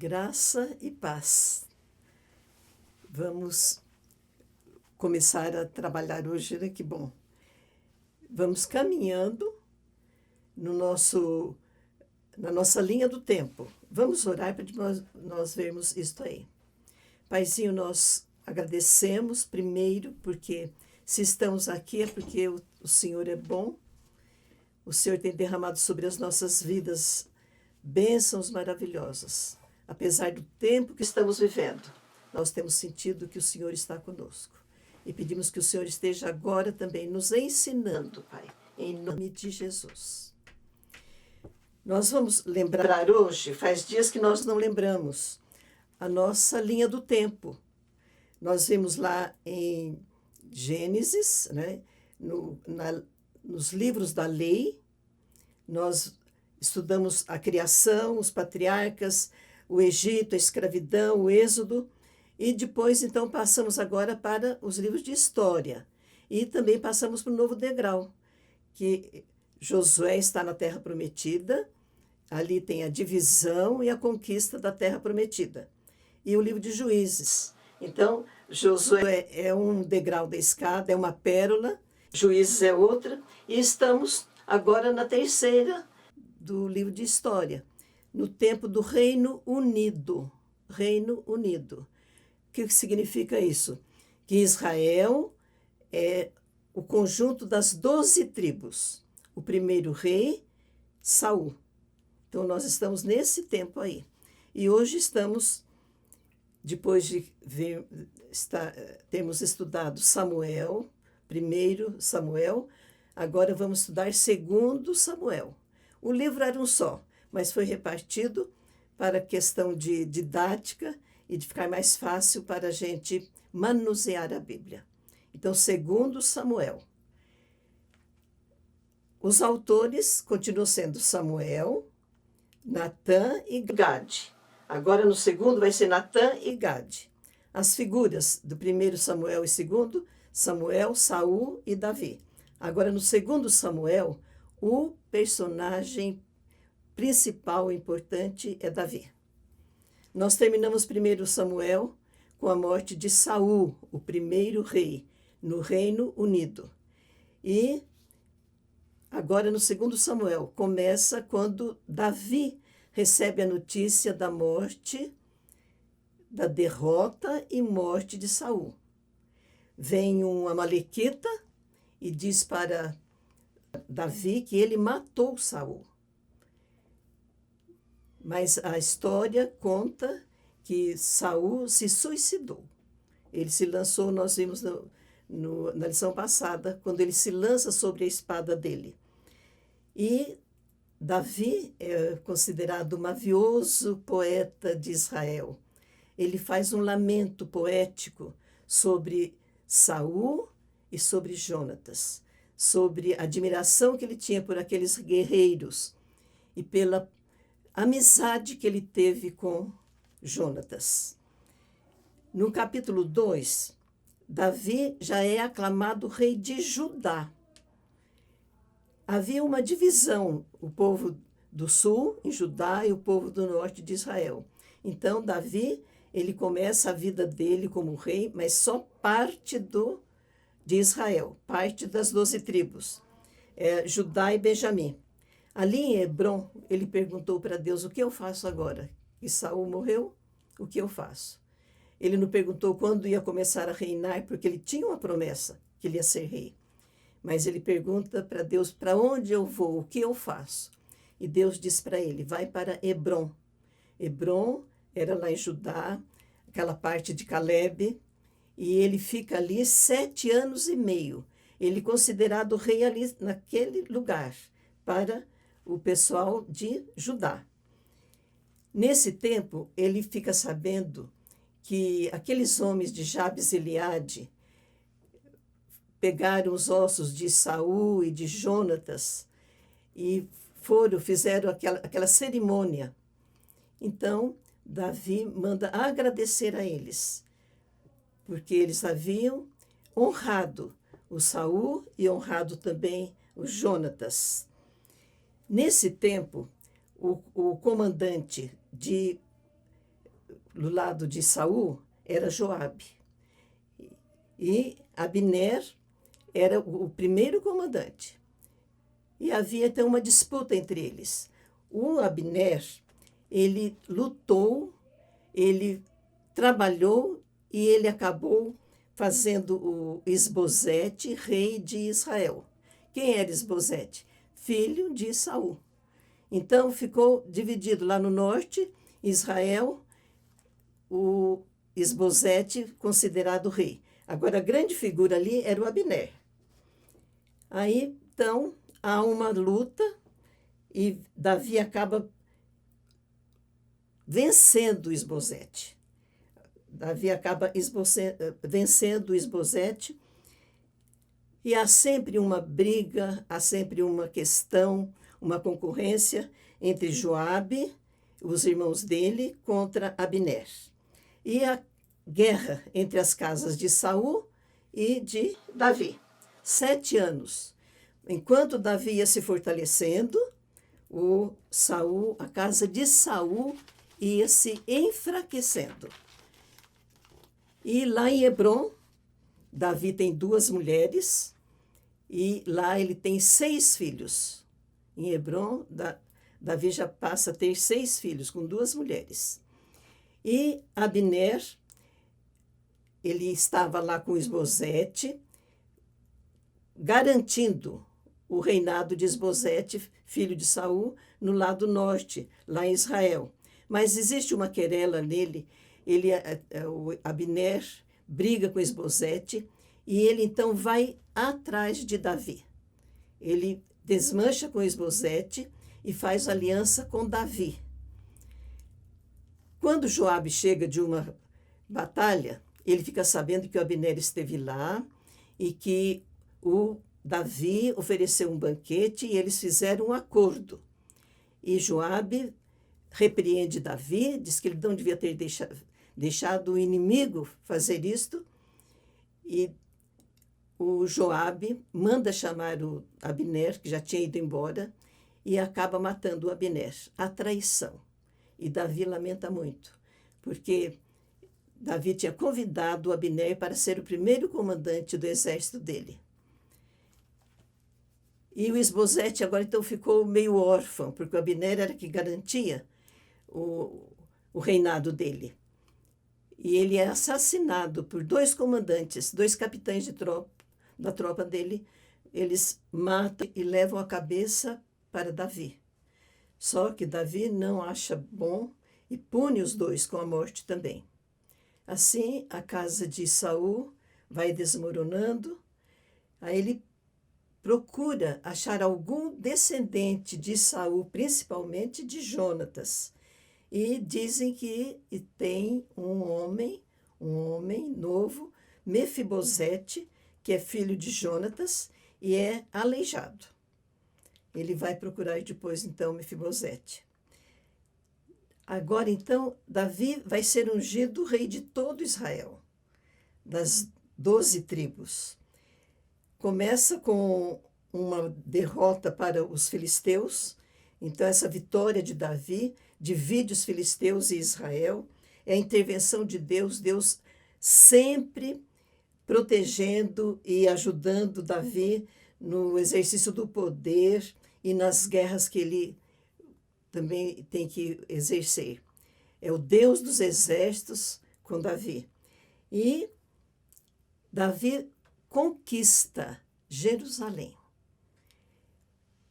Graça e paz. Vamos começar a trabalhar hoje, né? Que bom. Vamos caminhando na nossa linha do tempo. Vamos orar para nós vermos isto aí. Paizinho, nós agradecemos primeiro, porque se estamos aqui é porque o Senhor é bom. O Senhor tem derramado sobre as nossas vidas bênçãos maravilhosas. Apesar do tempo que estamos vivendo, nós temos sentido que o Senhor está conosco. E pedimos que o Senhor esteja agora também nos ensinando, Pai, em nome de Jesus. Nós vamos lembrar hoje, faz dias que nós não lembramos, a nossa linha do tempo. Nós vimos lá em Gênesis, né, nos livros da lei, nós estudamos a criação, os patriarcas, o Egito, a escravidão, o Êxodo, e depois, então, passamos agora para os livros de história. E também passamos para o novo degrau, que Josué está na Terra Prometida, ali tem a divisão e a conquista da Terra Prometida. E o livro de Juízes. Então, Josué é um degrau da escada, é uma pérola, Juízes é outra, e estamos agora na terceira do livro de história, no tempo do Reino Unido. Reino Unido. O que significa isso? Que Israel é o conjunto das 12 tribos. O primeiro rei, Saul. Então, nós estamos nesse tempo aí. E hoje estamos, depois de termos estudado Samuel, primeiro Samuel, agora vamos estudar segundo Samuel. O livro era um só, mas foi repartido para questão de didática e de ficar mais fácil para a gente manusear a Bíblia. Então, segundo Samuel. Os autores continuam sendo Samuel, Natã e Gade. Agora, no segundo, vai ser Natã e Gade. As figuras do primeiro Samuel e segundo, Samuel, Saul e Davi. Agora, no segundo Samuel, o personagem principal e importante é Davi. Nós terminamos primeiro Samuel com a morte de Saul, o primeiro rei, no Reino Unido. E agora no segundo Samuel, começa quando Davi recebe a notícia da morte, da derrota e morte de Saul. Vem um amalequita e diz para Davi que ele matou Saul. Mas a história conta que Saul se suicidou. Ele se lançou, nós vimos na lição passada, quando ele se lança sobre a espada dele. E Davi é considerado o mavioso poeta de Israel. Ele faz um lamento poético sobre Saul e sobre Jonatas, sobre a admiração que ele tinha por aqueles guerreiros e pela amizade que ele teve com Jonatas. No capítulo 2, Davi já é aclamado rei de Judá. Havia uma divisão, o povo do sul em Judá e o povo do norte de Israel. Então, Davi, ele começa a vida dele como rei, mas só parte de Israel, parte das 12 tribos, Judá e Benjamim. Ali em Hebrom, ele perguntou para Deus, o que eu faço agora? E Saul morreu, o que eu faço? Ele não perguntou quando ia começar a reinar, porque ele tinha uma promessa que ele ia ser rei. Mas ele pergunta para Deus, para onde eu vou? O que eu faço? E Deus diz para ele, vai para Hebrom. Hebrom era lá em Judá, aquela parte de Calebe, e ele fica ali 7 anos e meio. Ele é considerado rei ali naquele lugar, para o pessoal de Judá. Nesse tempo, ele fica sabendo que aqueles homens de Jabes e Gileade pegaram os ossos de Saul e de Jonatas e fizeram aquela cerimônia. Então, Davi manda agradecer a eles, porque eles haviam honrado o Saul e honrado também o Jonatas. Nesse tempo, o comandante de do lado de Saul era Joabe. E Abner era o primeiro comandante. E havia então uma disputa entre eles. O Abner, ele lutou, ele trabalhou e ele acabou fazendo o Isbosete rei de Israel. Quem era Isbosete? Filho de Saul. Então ficou dividido lá no norte, Israel, o Isbosete considerado rei. Agora, a grande figura ali era o Abner. Aí, então, há uma luta e Davi acaba vencendo Isbosete. Davi acaba vencendo Isbosete e há sempre uma briga, há sempre uma questão, uma concorrência entre Joabe, os irmãos dele, contra Abner. E a guerra entre as casas de Saul e de Davi. 7 anos. Enquanto Davi ia se fortalecendo, a casa de Saul ia se enfraquecendo. E lá em Hebrom, Davi tem 2 mulheres e lá ele tem 6 filhos. Em Hebrom, Davi já passa a ter 6 filhos com 2 mulheres. E Abner, ele estava lá com Isbosete, garantindo o reinado de Isbosete, filho de Saul, no lado norte, lá em Israel. Mas existe uma querela nele, o Abner briga com Isbosete e ele então vai atrás de Davi. Ele desmancha com Isbosete e faz aliança com Davi. Quando Joabe chega de uma batalha, ele fica sabendo que o Abner esteve lá e que o Davi ofereceu um banquete e eles fizeram um acordo. E Joabe repreende Davi, diz que ele não devia ter deixado o inimigo fazer isto. E o Joabe manda chamar o Abner, que já tinha ido embora, e acaba matando o Abner, a traição. E Davi lamenta muito, porque Davi tinha convidado o Abner para ser o primeiro comandante do exército dele. E o Isbosete agora então ficou meio órfão, porque o Abner era que garantia o reinado dele. E ele é assassinado por 2 comandantes, 2 capitães da tropa dele. Eles matam e levam a cabeça para Davi. Só que Davi não acha bom e pune os 2 com a morte também. Assim, a casa de Saul vai desmoronando. Aí ele procura achar algum descendente de Saul, principalmente de Jonatas. E dizem que tem um homem novo, Mefibosete, que é filho de Jonatas e é aleijado. Ele vai procurar depois, então, Mefibosete. Agora, então, Davi vai ser ungido rei de todo Israel, das 12 tribos. Começa com uma derrota para os filisteus. Então, essa vitória de Davi divide os filisteus e Israel. É a intervenção de Deus, Deus sempre protegendo e ajudando Davi no exercício do poder e nas guerras que ele também tem que exercer. É o Deus dos exércitos com Davi. E Davi conquista Jerusalém.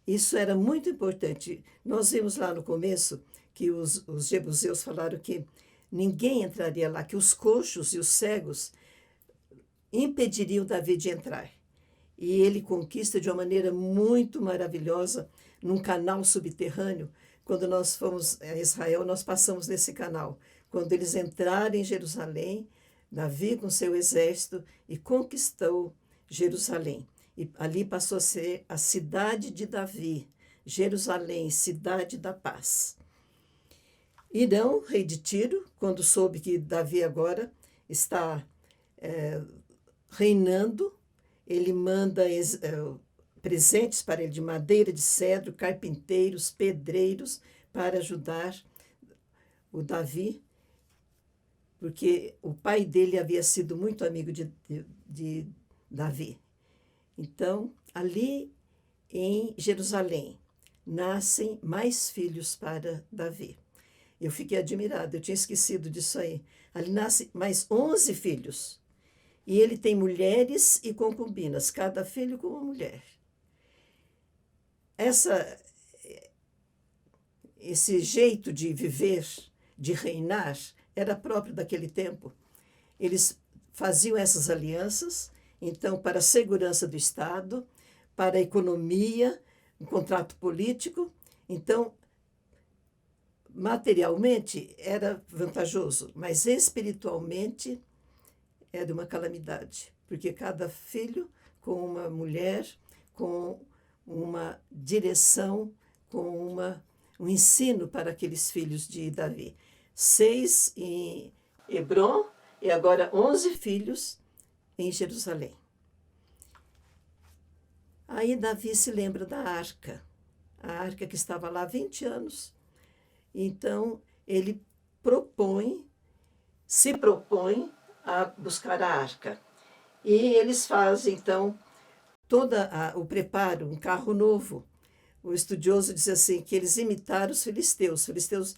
Isso era muito importante. Nós vimos lá no começo que os jebuseus falaram que ninguém entraria lá, que os coxos e os cegos impediriam Davi de entrar. E ele conquista de uma maneira muito maravilhosa, num canal subterrâneo. Quando nós fomos a Israel, nós passamos nesse canal. Quando eles entraram em Jerusalém, Davi com seu exército e conquistou Jerusalém. E ali passou a ser a cidade de Davi, Jerusalém, cidade da paz. Irão, rei de Tiro, quando soube que Davi agora está reinando, ele manda presentes para ele de madeira de cedro, carpinteiros, pedreiros, para ajudar o Davi. porque o pai dele havia sido muito amigo de Davi. Então, ali em Jerusalém, nascem mais filhos para Davi. Eu fiquei admirada, eu tinha esquecido disso aí. Ali nascem mais 11 filhos. E ele tem mulheres e concubinas, cada filho com uma mulher. Esse jeito de viver, de reinar, era próprio daquele tempo. Eles faziam essas alianças, então, para a segurança do Estado, para a economia, um contrato político. Então, materialmente era vantajoso, mas espiritualmente era uma calamidade, porque cada filho com uma mulher, com uma direção, com um ensino para aqueles filhos de Davi. 6 em Hebrom e agora 11 filhos em Jerusalém. Aí Davi se lembra da arca, a arca que estava lá há 20 anos. Então, ele se propõe a buscar a arca. E eles fazem, então, todo o preparo, um carro novo. O estudioso diz assim, que eles imitaram os filisteus. Os filisteus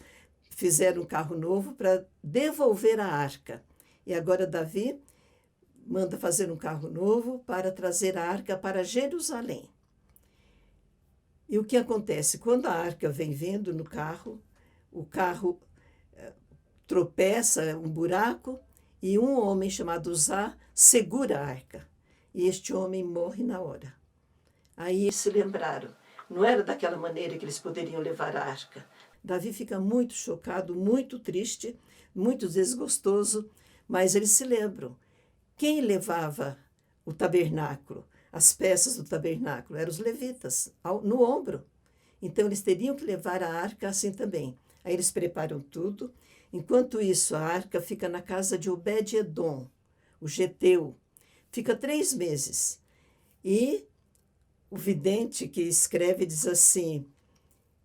fizeram um carro novo para devolver a arca. E agora Davi manda fazer um carro novo para trazer a arca para Jerusalém. E o que acontece? Quando a arca vem vindo no carro, o carro tropeça, um buraco, e um homem chamado Uzá segura a arca. E este homem morre na hora. Aí eles se lembraram, não era daquela maneira que eles poderiam levar a arca. Davi fica muito chocado, muito triste, muito desgostoso, mas eles se lembram. Quem levava o tabernáculo, as peças do tabernáculo? Eram os levitas, no ombro. Então eles teriam que levar a arca assim também. Aí eles preparam tudo. Enquanto isso, a arca fica na casa de Obed-edom, o geteu. Fica 3 meses. E o vidente que escreve diz assim,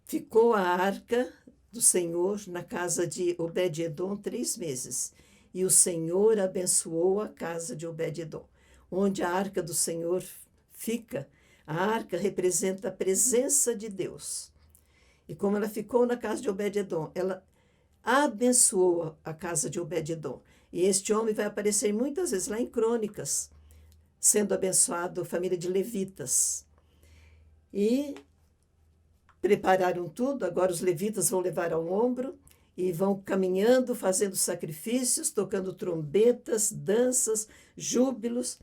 ficou a arca do Senhor na casa de Obed-edom 3 meses. E o Senhor abençoou a casa de Obed-edom. Onde a arca do Senhor fica, a arca representa a presença de Deus. E como ela ficou na casa de Obed-edom, ela abençoou a casa de Obed-edom. E este homem vai aparecer muitas vezes lá em Crônicas, sendo abençoado a família de levitas. E prepararam tudo, agora os levitas vão levar ao ombro e vão caminhando, fazendo sacrifícios, tocando trombetas, danças, júbilos,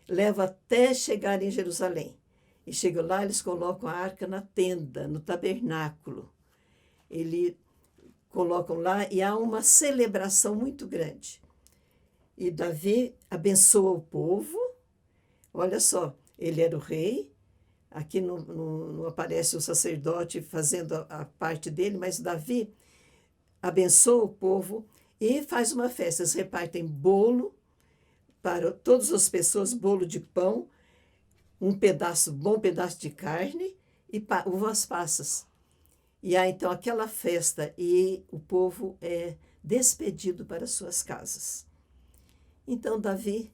leva até chegar em Jerusalém. E chegam lá, eles colocam a arca na tenda, no tabernáculo. Eles colocam lá e há uma celebração muito grande. E Davi abençoa o povo. Olha só, ele era o rei. Aqui não aparece o sacerdote fazendo a parte dele, mas Davi abençoa o povo e faz uma festa. Eles repartem bolo para todas as pessoas, bolo de pão, bom pedaço de carne e uvas passas. E há então aquela festa e o povo é despedido para suas casas. Então Davi,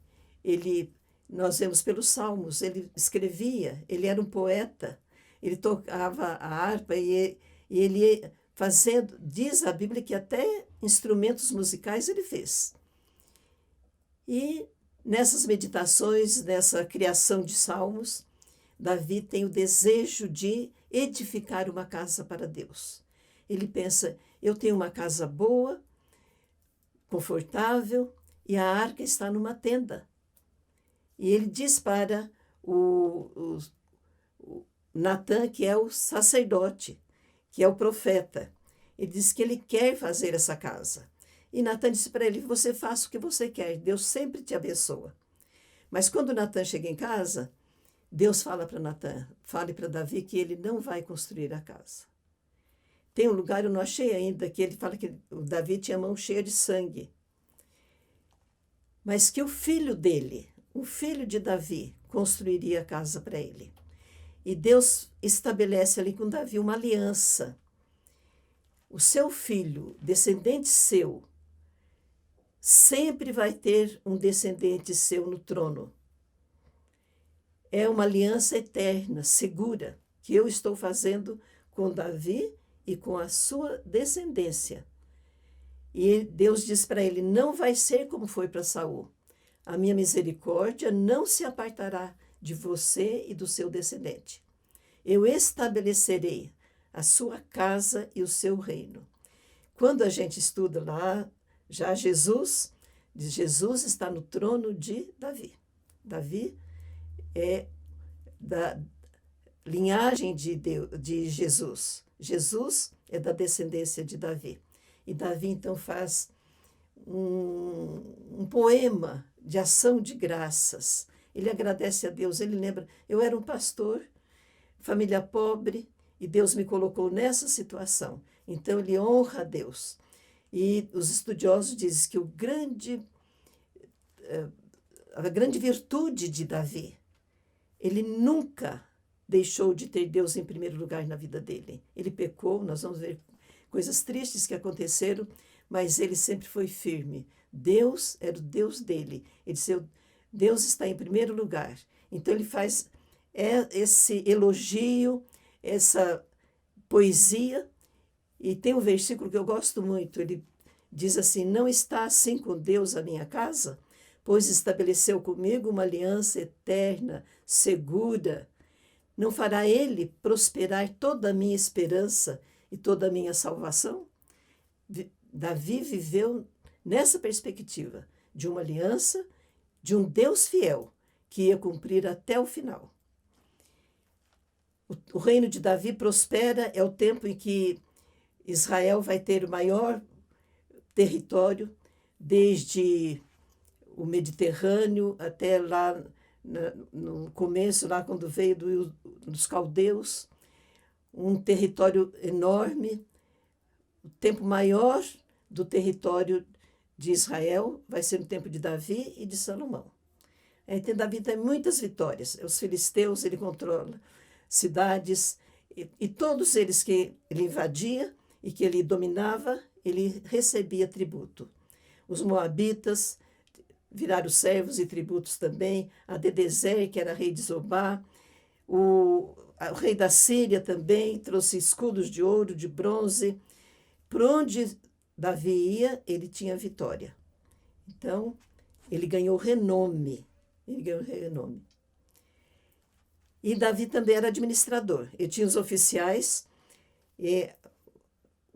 nós vemos pelos Salmos, ele escrevia, ele era um poeta, ele tocava a harpa e ele fazendo, diz a Bíblia que até instrumentos musicais ele fez. E nessas meditações, nessa criação de salmos, Davi tem o desejo de edificar uma casa para Deus. Ele pensa, eu tenho uma casa boa, confortável, e a arca está numa tenda. E ele diz para o Natã, que é o sacerdote, que é o profeta, ele diz que ele quer fazer essa casa. E Natã disse para ele, você faça o que você quer, Deus sempre te abençoa. Mas quando Natã chega em casa, Deus fala para Natã, fale para Davi que ele não vai construir a casa. Tem um lugar, eu não achei ainda, que ele fala que o Davi tinha a mão cheia de sangue. Mas que o filho dele, o filho de Davi, construiria a casa para ele. E Deus estabelece ali com Davi uma aliança. O seu filho, descendente seu, sempre vai ter um descendente seu no trono. É uma aliança eterna, segura, que eu estou fazendo com Davi e com a sua descendência. E Deus diz para ele, não vai ser como foi para Saul. A minha misericórdia não se apartará de você e do seu descendente. Eu estabelecerei a sua casa e o seu reino. Quando a gente estuda lá, já Jesus está no trono de Davi. Davi é da linhagem de Jesus. Jesus é da descendência de Davi. E Davi, então, faz um poema de ação de graças. Ele agradece a Deus, ele lembra, eu era um pastor, família pobre, e Deus me colocou nessa situação. Então, ele honra a Deus. E os estudiosos dizem que a grande virtude de Davi, ele nunca deixou de ter Deus em primeiro lugar na vida dele. Ele pecou, nós vamos ver coisas tristes que aconteceram, mas ele sempre foi firme. Deus era o Deus dele. Ele disse, Deus está em primeiro lugar. Então ele faz esse elogio, essa poesia, e tem um versículo que eu gosto muito, ele diz assim, não está assim com Deus a minha casa, pois estabeleceu comigo uma aliança eterna, segura. Não fará ele prosperar toda a minha esperança e toda a minha salvação? Davi viveu nessa perspectiva de uma aliança, de um Deus fiel, que ia cumprir até o final. O reino de Davi prospera, é o tempo em que Israel vai ter o maior território, desde o Mediterrâneo até lá no começo, lá quando veio dos caldeus, um território enorme. O tempo maior do território de Israel vai ser no tempo de Davi e de Salomão. Então, Davi tem muitas vitórias. Os filisteus, ele controla cidades, e todos eles que ele invadia e que ele dominava, ele recebia tributo. Os moabitas viraram servos e tributos também. Hadadezer, que era rei de Zobá, o rei da Síria também trouxe escudos de ouro, de bronze. Por onde Davi ia, ele tinha vitória. Então, ele ganhou renome. E Davi também era administrador. Ele tinha os oficiais, e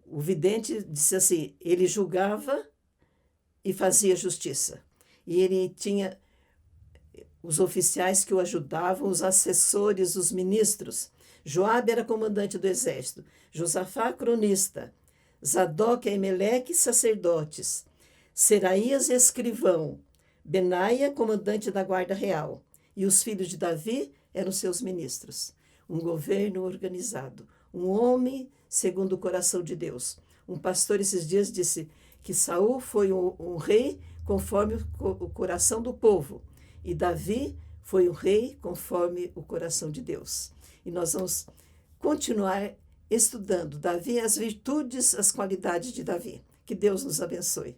o vidente disse assim, ele julgava e fazia justiça. E ele tinha os oficiais que o ajudavam, os assessores, os ministros. Joabe era comandante do exército, Josafá, cronista, Zadok e Emeleque, sacerdotes, Seraías, escrivão, Benaia, comandante da guarda real, e os filhos de Davi eram seus ministros. Um governo organizado, um homem segundo o coração de Deus. Um pastor esses dias disse que Saul foi um rei conforme o coração do povo, e Davi foi um rei conforme o coração de Deus. E nós vamos continuar estudando Davi, as virtudes, as qualidades de Davi. Que Deus nos abençoe.